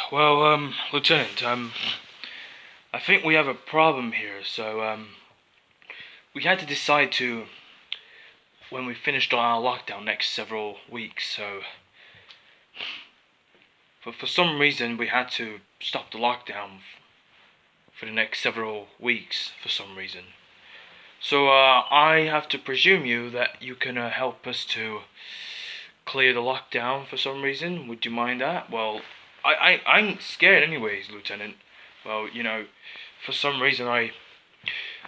Well, Lieutenant, I think we have a problem here, so, we had to decide to, when we finished our lockdown next several weeks, so, for some reason we had to stop the lockdown for the next several weeks, for some reason. So, I have to presume you that you can, help us to clear the lockdown for some reason. Would you mind that? Well, I'm scared anyways, Lieutenant. Well, for some reason I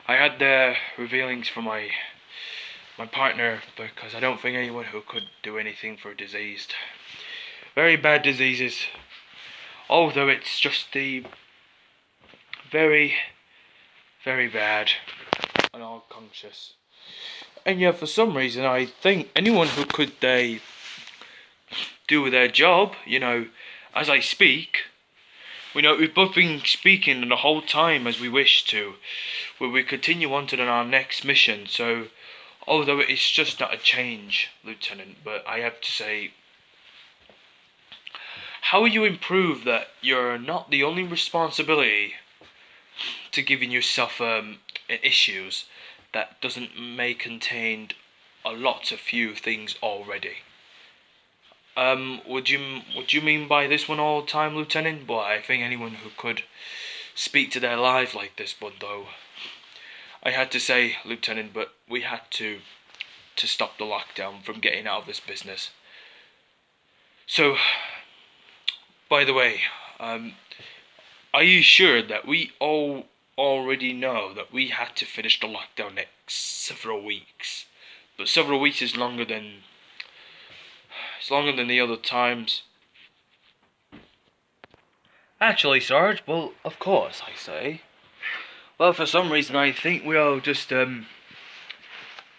had the revealings from my partner, because I don't think anyone who could do anything for diseased. Very bad diseases. Although it's just the very, very bad and unconscious. And yeah, for some reason I think anyone who could do their job, as I speak. We've both been speaking the whole time as we wish to, where we continue on to our next mission, so, although it's just not a change, Lieutenant, but I have to say, how will you improve that you're not the only responsibility to giving yourself, issues that may contain a lot of few things already? Would you mean by this one all the time, Lieutenant? Well, I think anyone who could speak to their lives like this one, though. I had to say, Lieutenant, but we had to stop the lockdown from getting out of this business. So, by the way, are you sure that we all already know that we had to finish the lockdown next several weeks? But several weeks is longer than the other times. Actually, Sarge, well, of course, I say. Well, for some reason, I think we are just,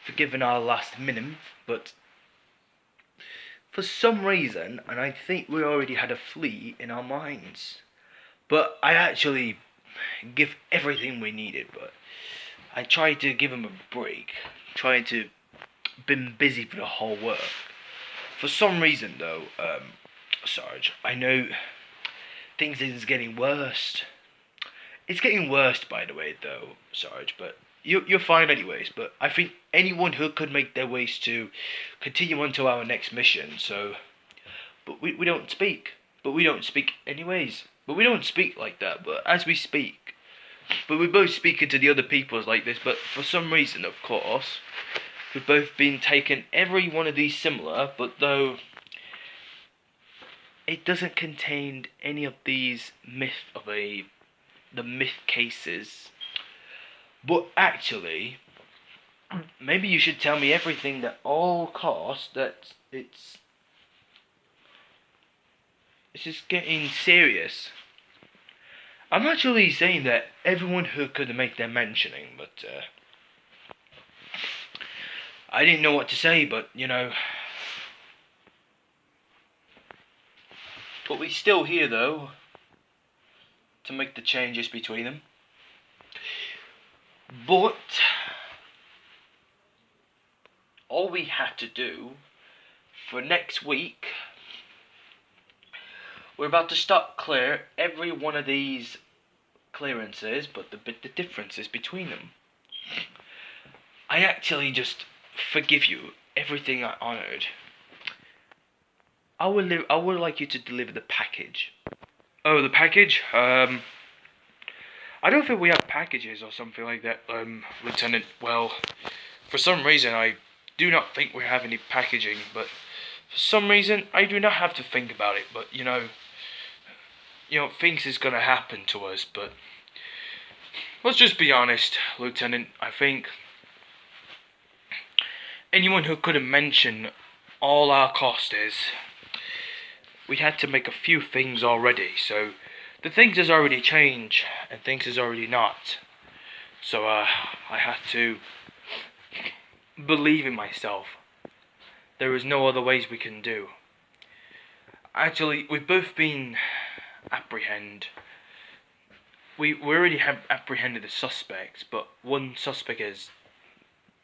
forgiven our last minimum, but for some reason, and I think we already had a flea in our minds. But I actually give everything we needed, but I tried to give him a break, trying to been busy for the whole work. For some reason, though, Sarge, I know things is getting worse. It's getting worse, by the way, though, Sarge, but you're fine anyways. But I think anyone who could make their ways to continue on to our next mission, so... But we don't speak. But we don't speak anyways. But we don't speak like that, but as we speak. But we're both speaking to the other peoples like this, but for some reason, of course... We've both been taken every one of these similar, but though it doesn't contain any of these the myth cases. But actually, maybe you should tell me everything at all costs that it's just getting serious. I'm actually saying that everyone who could make their mentioning, but I didn't know what to say, but, But we're still here, though, to make the changes between them. But all we had to do for next week, we're about to start clear every one of these clearances, but the differences between them. I actually just forgive you everything I honoured. I would like you to deliver the package. Oh, the package? I don't think we have packages or something like that, Lieutenant. Well, for some reason I do not think we have any packaging, but for some reason I do not have to think about it, but things is gonna happen to us, but let's just be honest, Lieutenant. I think anyone who couldn't mention all our cost is, we had to make a few things already, so the things has already changed and things is already not. So I had to believe in myself. There is no other ways we can do. Actually, we've both been apprehended. We already have apprehended the suspects, but one suspect is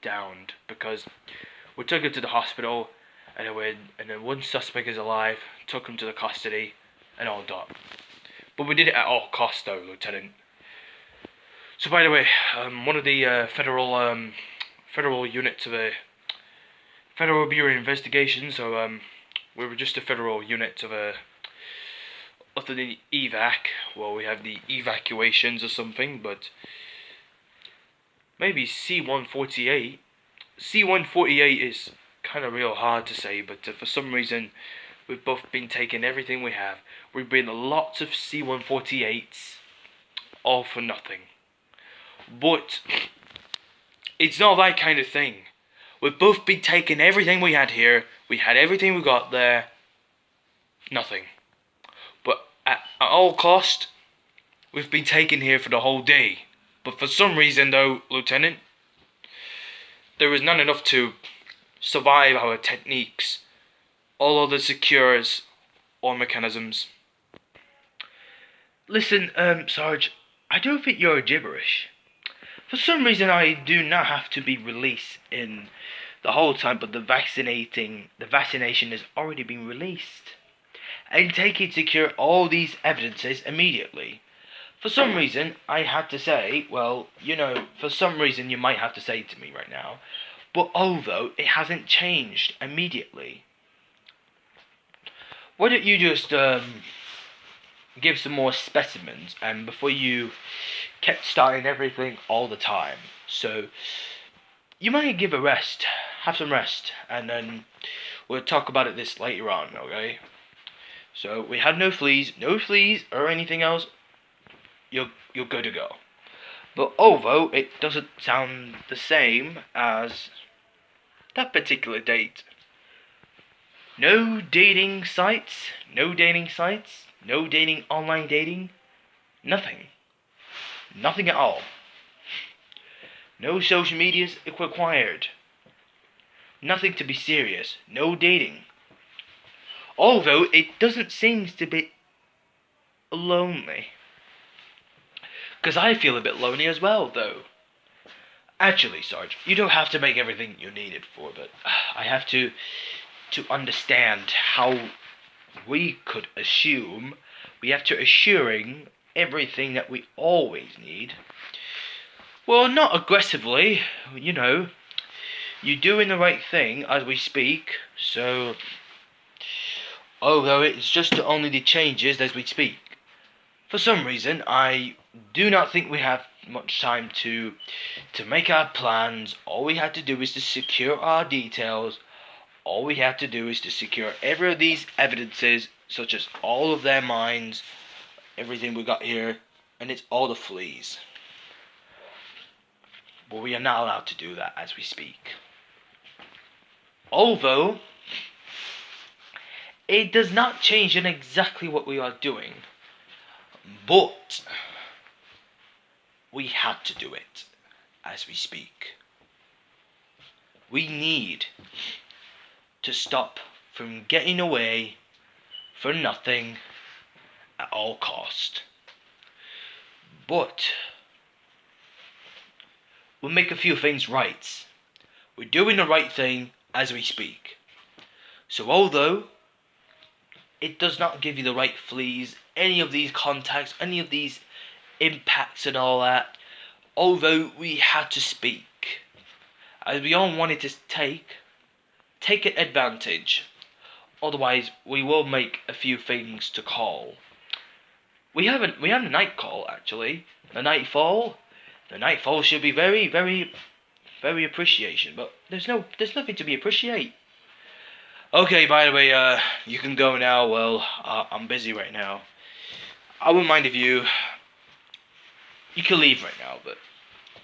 downed because we took him to the hospital, and then one suspect is alive, took him to the custody, and all done. But we did it at all costs, though, Lieutenant. So, by the way, one of the federal units of a Federal Bureau of Investigation. So, we were just a federal unit of the evac. Well, we have the evacuations or something, but maybe C-148. C-148 is kind of real hard to say, but for some reason, we've both been taking everything we have. We've been lots of C-148s, all for nothing. But it's not that kind of thing. We've both been taking everything we had here. We had everything we got there. Nothing. But at all cost, we've been taken here for the whole day. But for some reason, though, Lieutenant, there was none enough to survive our techniques, all other secures or mechanisms. Listen, Sarge, I don't think you're gibberish. For some reason, I do not have to be released in the whole time, but the vaccination has already been released. And taking secure all these evidences immediately. For some reason, I had to say, well, for some reason you might have to say to me right now, but although it hasn't changed immediately. Why don't you just give some more specimens, and before you kept starting everything all the time. So you might give a rest, have some rest, and then we'll talk about it this later on, okay? So we had no fleas or anything else. You're good to go. But although it doesn't sound the same as that particular date. No dating sites, no online dating, nothing. Nothing at all. No social medias required. Nothing to be serious. No dating. Although it doesn't seem to be lonely. Because I feel a bit lonely as well, though. Actually, Sarge, you don't have to make everything you need it for, but I have to understand how we could assume we have to assuring everything that we always need. Well, not aggressively, you're doing the right thing as we speak, so although it's just only the changes as we speak. For some reason, I do not think we have much time to make our plans. All we have to do is to secure our details. All we have to do is to secure every of these evidences, such as all of their minds, everything we got here, and it's all the fleas. But we are not allowed to do that as we speak. Although, it does not change in exactly what we are doing. But we had to do it as we speak. We need to stop from getting away for nothing at all cost. But we'll make a few things right. We're doing the right thing as we speak. So although it does not give you the right fleas, any of these contacts, any of these impacts and all that, although we had to speak, as we all wanted to take advantage. Otherwise, we will make a few things to call. We have a night call actually. The nightfall should be very, very, very appreciation. But there's nothing to be appreciate. Okay, by the way, you can go now. Well, I'm busy right now. I wouldn't mind if you can leave right now, but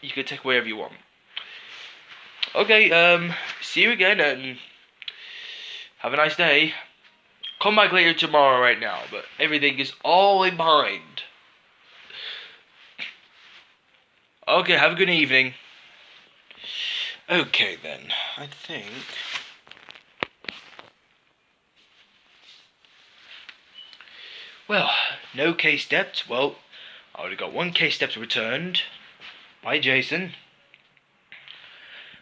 you can take wherever you want. Okay, see you again and have a nice day. Come back later tomorrow right now, but everything is all in mind. Okay, have a good evening. Okay then, I think... Well, no case steps. Well, I already got one case steps returned by Jason.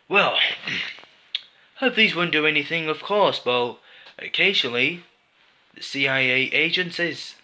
Well, hope these won't do anything, of course, but occasionally the CIA agencies